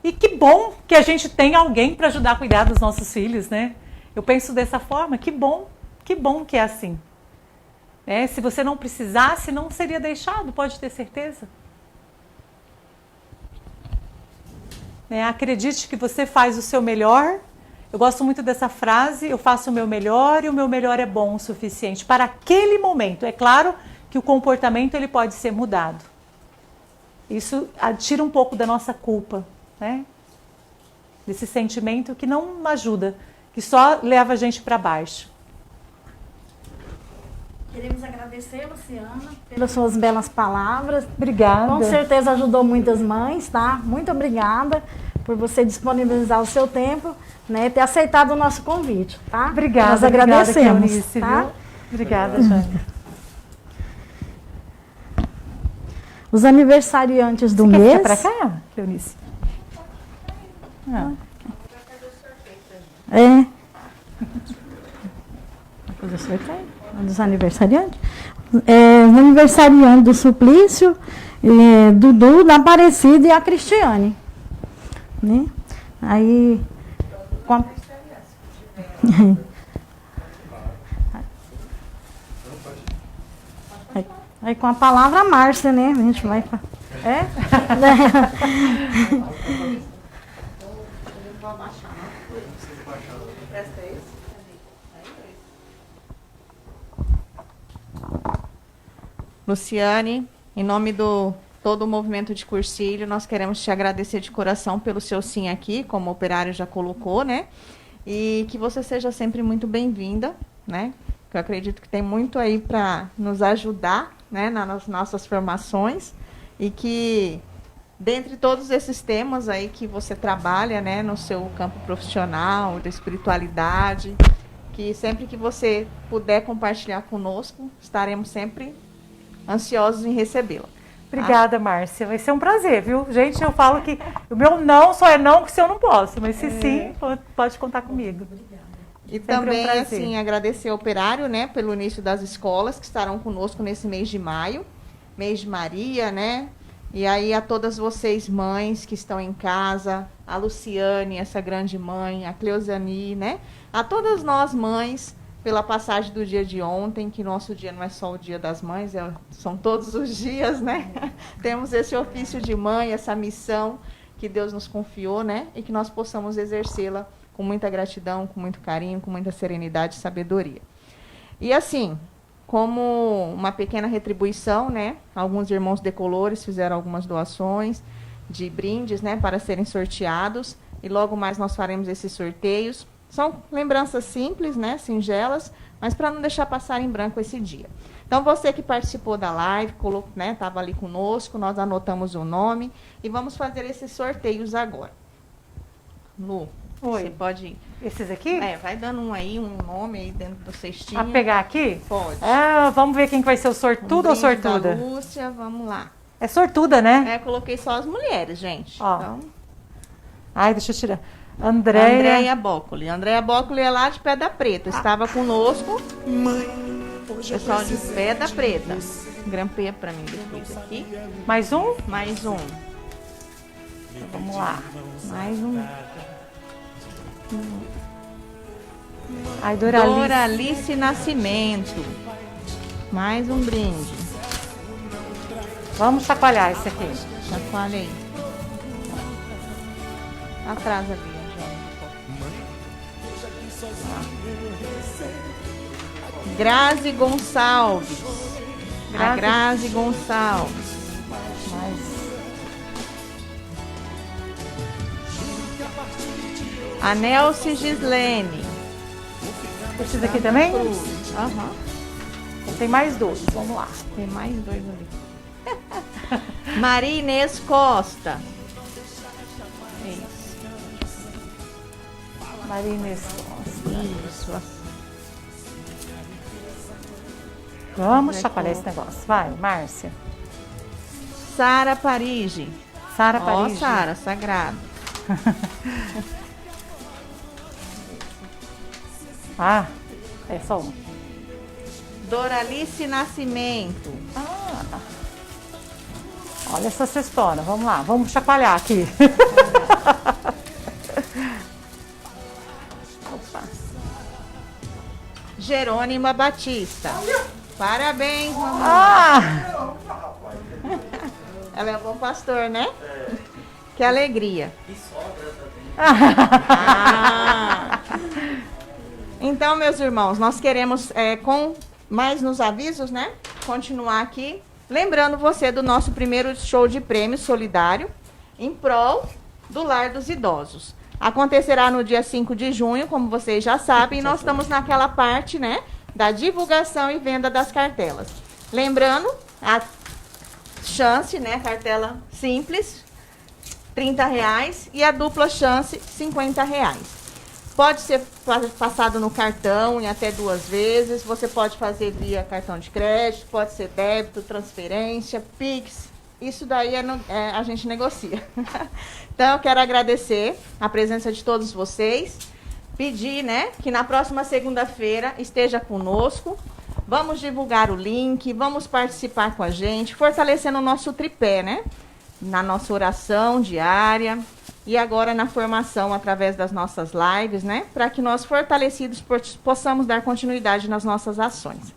Speaker 3: E que bom que a gente tem alguém para ajudar a cuidar dos nossos filhos, né? Eu penso dessa forma, que bom que é assim. Se você não precisasse, não seria deixado, pode ter certeza. Acredite que você faz o seu melhor. Eu gosto muito dessa frase, eu faço o meu melhor e o meu melhor é bom o suficiente para aquele momento. É claro que o comportamento ele pode ser mudado. Isso tira um pouco da nossa culpa, né? Desse sentimento que não ajuda, que só leva a gente para baixo.
Speaker 2: Queremos agradecer, Luciana, pelas suas belas palavras.
Speaker 3: Obrigada.
Speaker 2: Com certeza ajudou muitas mães, tá? Muito obrigada por você disponibilizar o seu tempo, né? Ter aceitado o nosso convite, tá?
Speaker 3: Obrigada.
Speaker 2: Nós agradecemos,
Speaker 3: Cleonice,
Speaker 2: tá?
Speaker 3: viu? Obrigada, Jane.
Speaker 2: Os aniversariantes do
Speaker 3: Você
Speaker 2: mês.
Speaker 3: quer para cá, Cleonice?
Speaker 2: É. Fazer sorteio dos aniversariantes. Os aniversariantes do Suplício, Dudu, da Aparecida e a Cristiane. Né? Aí, com a palavra a Márcia, né? A gente vai.
Speaker 5: Luciane, em nome do todo o movimento de Cursilho, nós queremos te agradecer de coração pelo seu sim aqui, como o operário já colocou, né? E que você seja sempre muito bem-vinda, né? Eu acredito que tem muito aí para nos ajudar, né, nas nossas formações e que, dentre todos esses temas aí que você trabalha, né, no seu campo profissional, da espiritualidade, que sempre que você puder compartilhar conosco, estaremos sempre ansiosos em recebê-la.
Speaker 3: Obrigada, Márcia. Vai ser um prazer, viu? Gente, eu falo que o meu não só é não se eu não posso, mas se sim, pode contar comigo.
Speaker 5: E também, assim, agradecer ao operário, né, pelo início das escolas que estarão conosco nesse mês de maio, mês de Maria, né? E aí a todas vocês mães que estão em casa, a Luciane, essa grande mãe, a Cleusani, né? A todas nós mães, pela passagem do dia de ontem, que nosso dia não é só o dia das mães, são todos os dias, né? Temos esse ofício de mãe, essa missão que Deus nos confiou, né? E que nós possamos exercê-la com muita gratidão, com muito carinho, com muita serenidade e sabedoria. E assim, como uma pequena retribuição, né? Alguns irmãos decolores fizeram algumas doações de brindes, né? Para serem sorteados. E logo mais nós faremos esses sorteios. São lembranças simples, né? Singelas, mas para não deixar passar em branco esse dia. Então, você que participou da live, né? Estava ali conosco, nós anotamos o nome e vamos fazer esses sorteios agora. Lu,
Speaker 3: oi.
Speaker 5: Você pode ir.
Speaker 3: Esses aqui?
Speaker 5: Vai dando um nome aí dentro do cestinho.
Speaker 3: A pegar aqui?
Speaker 5: Pode.
Speaker 3: Vamos ver quem vai ser o sortudo ou sortuda?
Speaker 5: Lúcia, vamos lá.
Speaker 3: É sortuda, né?
Speaker 5: Coloquei só as mulheres, gente.
Speaker 3: Ó.
Speaker 5: Então...
Speaker 3: Ai, deixa eu tirar.
Speaker 5: Andréia Boccoli. Andréia Boccoli é lá de Pedra Preta. Estava conosco. Pessoal de Pedra Preta. Grampeia para mim depois aqui.
Speaker 3: Mais um?
Speaker 5: Mais um.
Speaker 3: Então, vamos lá.
Speaker 5: Mais um.
Speaker 3: Ai, Doralice.
Speaker 5: Doralice Nascimento. Mais um brinde. Vamos
Speaker 3: chacoalhar esse aqui.
Speaker 5: Chacoalha aí. Atrás ali, Grazi Gonçalves. A Grazi Gonçalves. A Nelce Gislene.
Speaker 3: Esse aqui também?
Speaker 5: Aham.
Speaker 3: Tem mais dois, vamos lá.
Speaker 5: Tem mais dois ali. Maria Inês Costa. Isso.
Speaker 3: Maria Inês Costa.
Speaker 5: Isso.
Speaker 3: Vamos chacoalhar esse negócio. Vai, Márcia.
Speaker 5: Sara Parigi.
Speaker 3: Sara Parigi.
Speaker 5: Ó, Sara, sagrado.
Speaker 3: Ah, é só um.
Speaker 5: Doralice Nascimento.
Speaker 3: Ah. Olha essa cestona. Vamos lá, vamos chacoalhar aqui.
Speaker 5: Opa. Jerônima Batista. Parabéns, mamãe.
Speaker 3: Ah!
Speaker 5: Ela é um bom pastor, né? Que alegria.
Speaker 6: E sobra também.
Speaker 5: Ah. Então, meus irmãos, nós queremos, com mais nos avisos, né? Continuar aqui. Lembrando você do nosso primeiro show de prêmio solidário em prol do Lar dos Idosos. Acontecerá no dia 5 de junho, como vocês já sabem, e nós estamos naquela parte, né, da divulgação e venda das cartelas. Lembrando, a chance, né, cartela simples, R$30, e a dupla chance, R$50. Pode ser passado no cartão em até 2 vezes. Você pode fazer via cartão de crédito, pode ser débito, transferência, Pix. Isso daí a gente negocia. Então, eu quero agradecer a presença de todos vocês. Pedir, né, que na próxima segunda-feira esteja conosco. Vamos divulgar o link, vamos participar com a gente, fortalecendo o nosso tripé, né? Na nossa oração diária. E agora na formação através das nossas lives, né? Para que nós, fortalecidos, possamos dar continuidade nas nossas ações.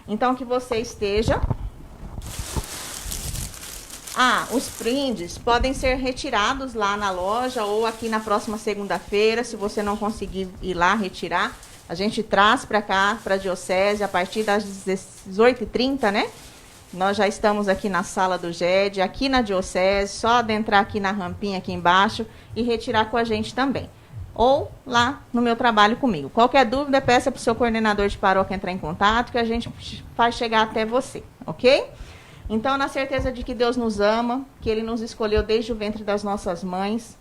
Speaker 5: Então, que você esteja. Os brindes podem ser retirados lá na loja ou aqui na próxima segunda-feira. Se você não conseguir ir lá retirar, a gente traz para cá, para a Diocese, a partir das 18h30, né? Nós já estamos aqui na sala do GED, aqui na Diocese, só adentrar aqui na rampinha aqui embaixo e retirar com a gente também. Ou lá no meu trabalho comigo. Qualquer dúvida, peça para o seu coordenador de paróquia entrar em contato, que a gente faz chegar até você, ok? Então, na certeza de que Deus nos ama, que Ele nos escolheu desde o ventre das nossas mães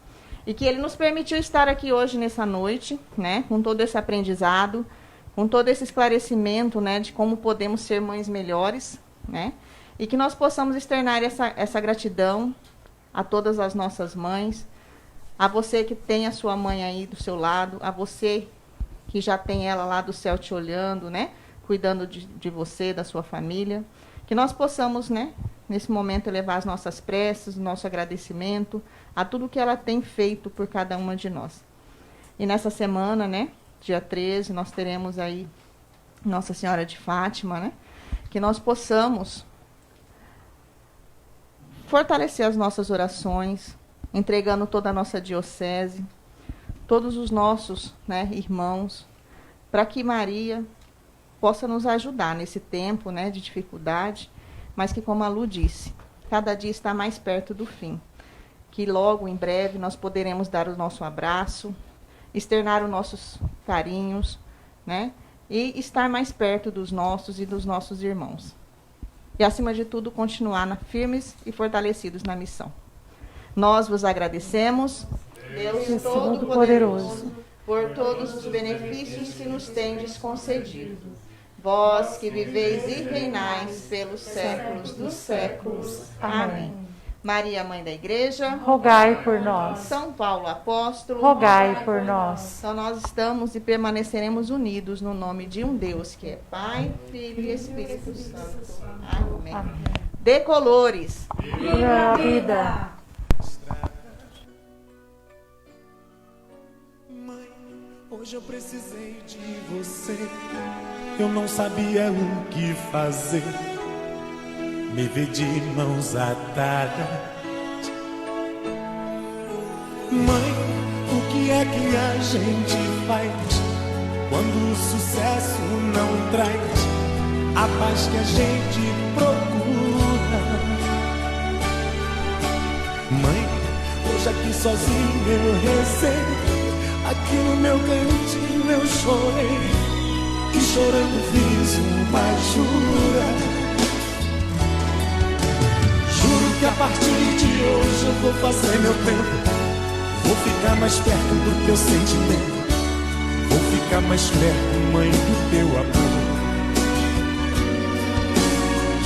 Speaker 5: e que Ele nos permitiu estar aqui hoje, nessa noite, né, com todo esse aprendizado, com todo esse esclarecimento, né, de como podemos ser mães melhores, né? E que nós possamos externar essa gratidão a todas as nossas mães, a você que tem a sua mãe aí do seu lado, a você que já tem ela lá do céu te olhando, né? Cuidando de você, da sua família. Que nós possamos, né, nesse momento, elevar as nossas preces, o nosso agradecimento a tudo que ela tem feito por cada uma de nós. E nessa semana, né, dia 13, nós teremos aí Nossa Senhora de Fátima, né? Que nós possamos fortalecer as nossas orações, entregando toda a nossa diocese, todos os nossos, né, irmãos, para que Maria possa nos ajudar nesse tempo, né, de dificuldade, mas que, como a Lu disse, cada dia está mais perto do fim. Que logo, em breve, nós poderemos dar o nosso abraço, externar os nossos carinhos, né? E estar mais perto dos nossos e dos nossos irmãos. E, acima de tudo, continuar firmes e fortalecidos na missão. Nós vos agradecemos, Deus Todo-Poderoso, por todos os benefícios que nos tendes concedido. Vós que viveis e reinais pelos séculos dos séculos. Amém. Maria, Mãe da Igreja,
Speaker 3: rogai por nós.
Speaker 5: São Paulo Apóstolo,
Speaker 3: Rogai por nós.
Speaker 5: Então nós estamos e permaneceremos unidos no nome de um Deus que é Pai, Filho e Espírito Santo. Amém. Dê colores.
Speaker 3: Viva a vida.
Speaker 1: Mãe, hoje eu precisei de você. Eu não sabia o que fazer. Me vi de mãos atadas. Mãe, o que é que a gente faz quando o sucesso não traz a paz que a gente procura? Mãe, hoje aqui sozinho eu rezei, aqui no meu cantinho eu chorei, e chorando fiz uma jura. Juro que a partir de hoje eu vou fazer meu tempo, vou ficar mais perto do teu sentimento, vou ficar mais perto, mãe, do teu amor.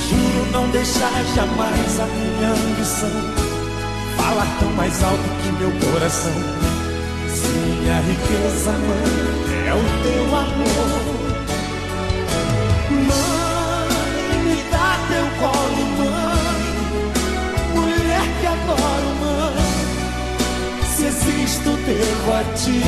Speaker 1: Juro não deixar jamais a minha ambição falar tão mais alto que meu coração. Se minha riqueza, mãe, é o teu amor. Mãe, me dá teu colo, mãe, mulher que adoro, mãe. Se existo, devo a ti.